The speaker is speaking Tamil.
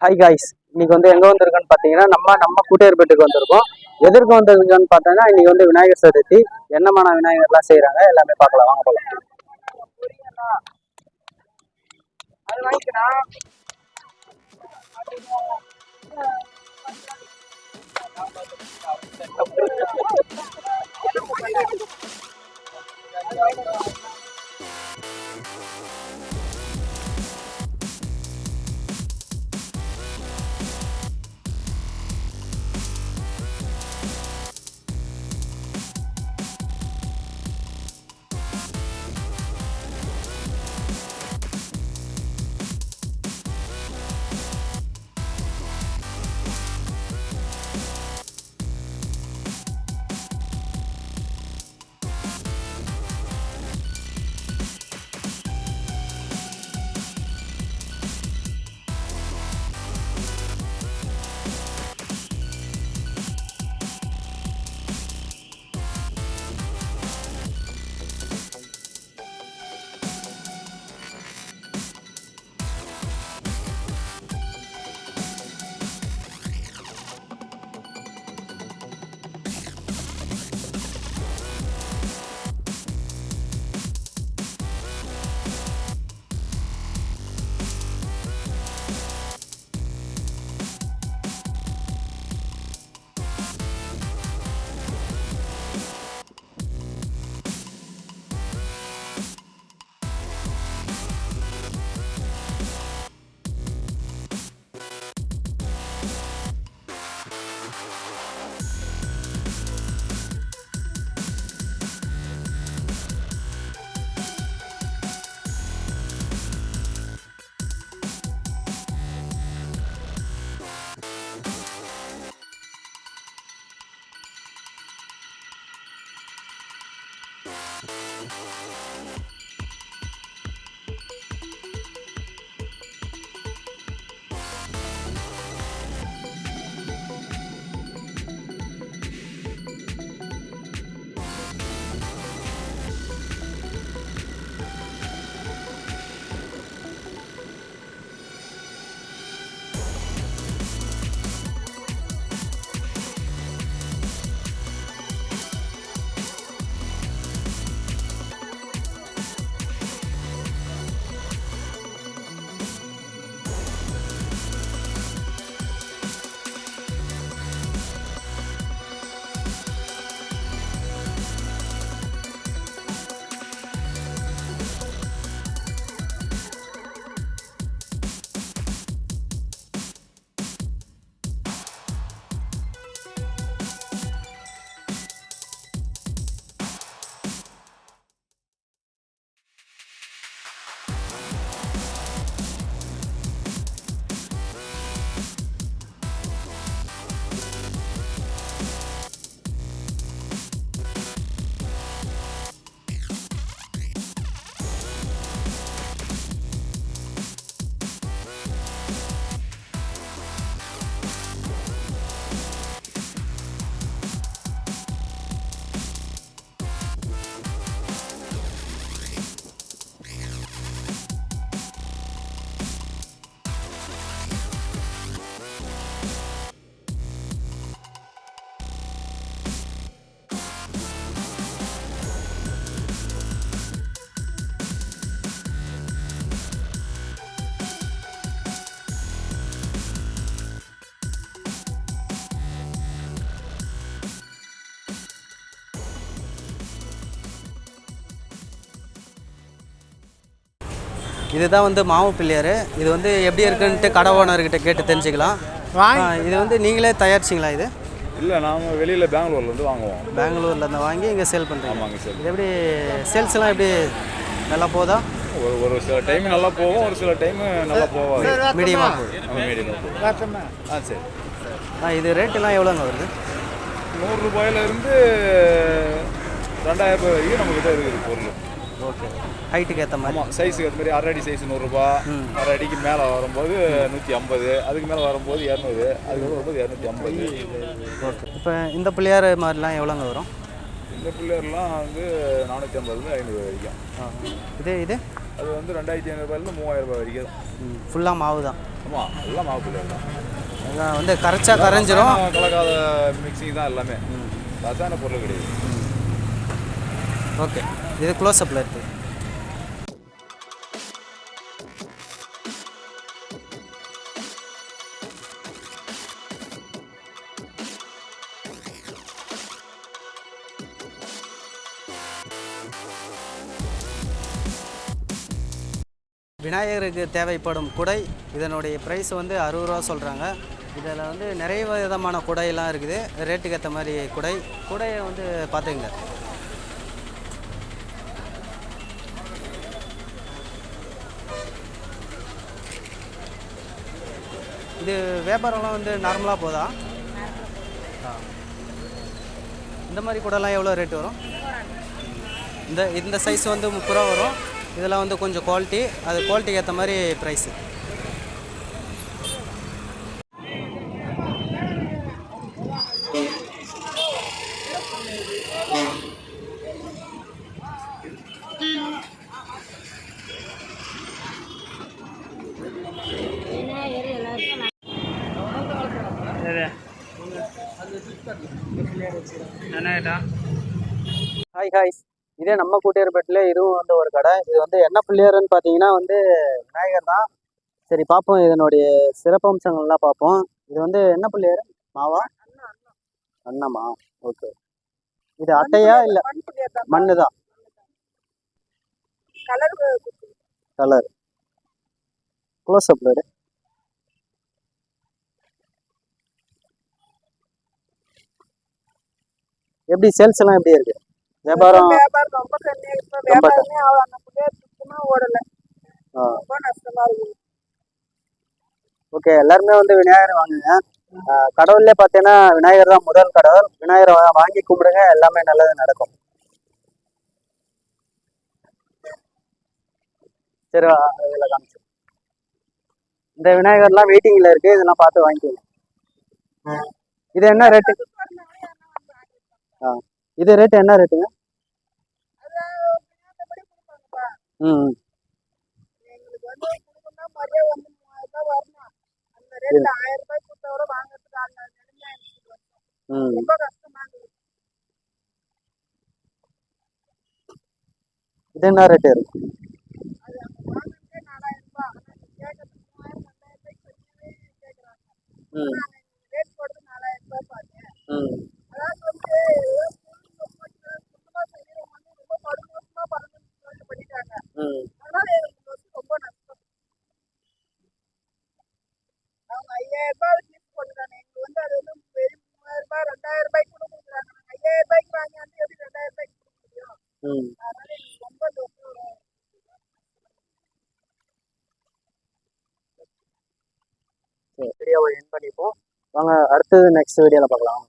ஹாய் காய்ஸ், இன்னைக்கு வந்து எங்க வந்திருக்கோன்னு பாத்தீங்கன்னா நம்ம கூட்டையர்பேட்டுக்கு வந்திருக்கோம். எதற்கு வந்திருக்கோன்னு பார்த்தோன்னா இன்னைக்கு வந்து விநாயகர் சதுர்த்தி. என்னமான விநாயகர்லாம் செய்யறாங்க எல்லாமே பார்க்கலாம், வாங்க போகலாம். இதுதான் வந்து மாவு பிள்ளையார். இது வந்து எப்படி இருக்குன்ட்டு கடை ஓனர்கிட்ட கேட்டு தெரிஞ்சுக்கலாம். இது வந்து நீங்களே தயாரிச்சிங்களா? இது இல்லை, நாங்கள் வெளியில் பெங்களூர்லேருந்து வாங்குவோம். பெங்களூர்லேருந்து வாங்கி இங்கே சேல் பண்ணுறோம். ஆமாங்க சார். இது எப்படி சேல்ஸ்லாம் எப்படி நல்லா போதா? ஒரு சில டைம் நல்லா போகும், ஒரு சில டைம் நல்லா போகாது. மீடியமாக போகுது. மீடியமாக போகும். சரி. இது ரேட்டெல்லாம் எவ்வளோங்க வருது? 100 ரூபாயிலிருந்து 2000 ரூபாய் வரைக்கும் நம்மக்கிட்ட இருக்குது பொருள். ஓகே, ஹைட்டுக்கு ஏற்ற மாதிரி. ஆமாம், சைஸுக்கு ஏற்ற மாதிரி. அரை அடி சைஸ் 100 ரூபா, அரை அடிக்கு மேலே வரும்போது 150, அதுக்கு மேலே வரும்போது 200, அதுக்கு வரும்போது 250. ஓகே, இப்போ இந்த பிள்ளையார் மாதிரிலாம் எவ்வளோங்க வரும்? இந்த பிள்ளையர்லாம் வந்து 450 500 வரைக்கும். இது அது வந்து 2500 ரூபாயிலிருந்து 3000 ரூபாய் வரைக்கும். ஃபுல்லாக மாவு தான். ஆமாம் எல்லாம் மாவு புள்ளியர் தான். அதான் வந்து கரைச்சா கரைஞ்சிரும். கலக்காத மிக்சிங் தான் எல்லாமே, ரசாயன பொருள் கிடையாது. ஓகே, இது க்ளோஸ்அப்பில் இருக்குது. விநாயகருக்கு தேவைப்படும் குடை, இதனுடைய ப்ரைஸ் வந்து 60 ரூபா சொல்கிறாங்க. இதில் வந்து நிறைய விதமான குடையெல்லாம் இருக்குது, ரேட்டுக்கு ஏற்ற மாதிரி குடையை வந்து பார்த்துங்க. இது வியாபாரம்லாம் வந்து நார்மலாக போதா? இந்த மாதிரி கூடலாம் எவ்வளோ ரேட் வரும்? இந்த சைஸ் வந்து 30 ரூபா வரும். இதெல்லாம் வந்து கொஞ்சம் குவாலிட்டி, அது குவாலிட்டிக்கு ஏற்ற மாதிரி ப்ரைஸு. ஹாய், இதே நம்ம கூட்டியர்பேட்டில் இதுவும் வந்து ஒரு கடை. இது வந்து என்ன பிள்ளையாருன்னு பார்த்தீங்கன்னா வந்து விநாயகர் தான். சரி பார்ப்போம், இதனுடைய சிறப்பம்சங்கள்லாம் பார்ப்போம். இது வந்து என்ன பிள்ளையார்? மாவா? அன்னமா? ஓகே. இது அட்டையா இல்லை மண்ணு தான்? கலர் க்ளோஸ்அப்ல எப்படி சேல்ஸ் எல்லாம் எப்படி இருக்கு? வியாபாரம் ரொம்ப கம்மியா இருக்கு. வியாபாரமே அந்த புள்ளையார் சுத்தமா ஓடல. ரொம்ப நஷ்டமா இருக்கு. ஓகே, எல்லாருமே வந்து விநாயகர் வாங்குங்க. கடவுள்ல பார்த்தீங்கன்னா விநாயகர் தான் முதல் கடவுள். விநாயகரை வாங்கி கும்பிடுங்க, எல்லாமே நல்லது நடக்கும். சரி, இதில் காமிச்சு. இந்த விநாயகர்லாம் வெயிட்டிங்ல இருக்கு, இதெல்லாம் பார்த்து வாங்கிக்கோங்க. இது என்ன ரேட்டு? இது ரேட்டு என்ன ரேட்டுங்க? ம் எங்களுக்கு வந்து கொடுக்கணும்னா மரியா வந்து 3000 ரூபாய் வரணும். அந்த ரேட்ல 1000 ரூபாய் கொடுத்தவரை வாங்குறதுக்கு அந்த நிலைமை எங்களுக்கு வரும். ரொம்ப கஷ்டமா இருக்கு. இது என்ன ரேட்டு இருக்கு? அது அவங்க வாங்குறதுக்கே 4000 ரூபாய். ஆனா கேட்கறது 3000 2000 ரூபாய்க்கு சொல்லவே கேட்கறாங்க. நாங்க ரேட் போடுறது 4000 ரூபாய் பாருங்க. அதாவது வந்து சுத்தமா செய்யறவங்க வந்து ரொம்ப மறுமோசமா பண்ணிட்டாங்க. அதனால எங்களுக்கு வந்து ரொம்ப நஷ்டம். அவங்க 5000 ரூபாய் ஃபீஸ் போட்டுறாங்க. எங்களுக்கு வந்து அது வந்து 3000 ரூபாய் 2000 ரூபாய்க்கு கூட கொடுக்குறாங்க. 5000 ரூபாய்க்கு வாங்கி வந்து எப்படி 2000 ரூபாய்க்கு கொடுக்க முடியும்? அதனால எங்களுக்கு ரொம்ப வீடியோவை என் பண்ணிப்போம். வாங்க அடுத்தது நெக்ஸ்ட் வீடியோவில் பார்க்கலாம்.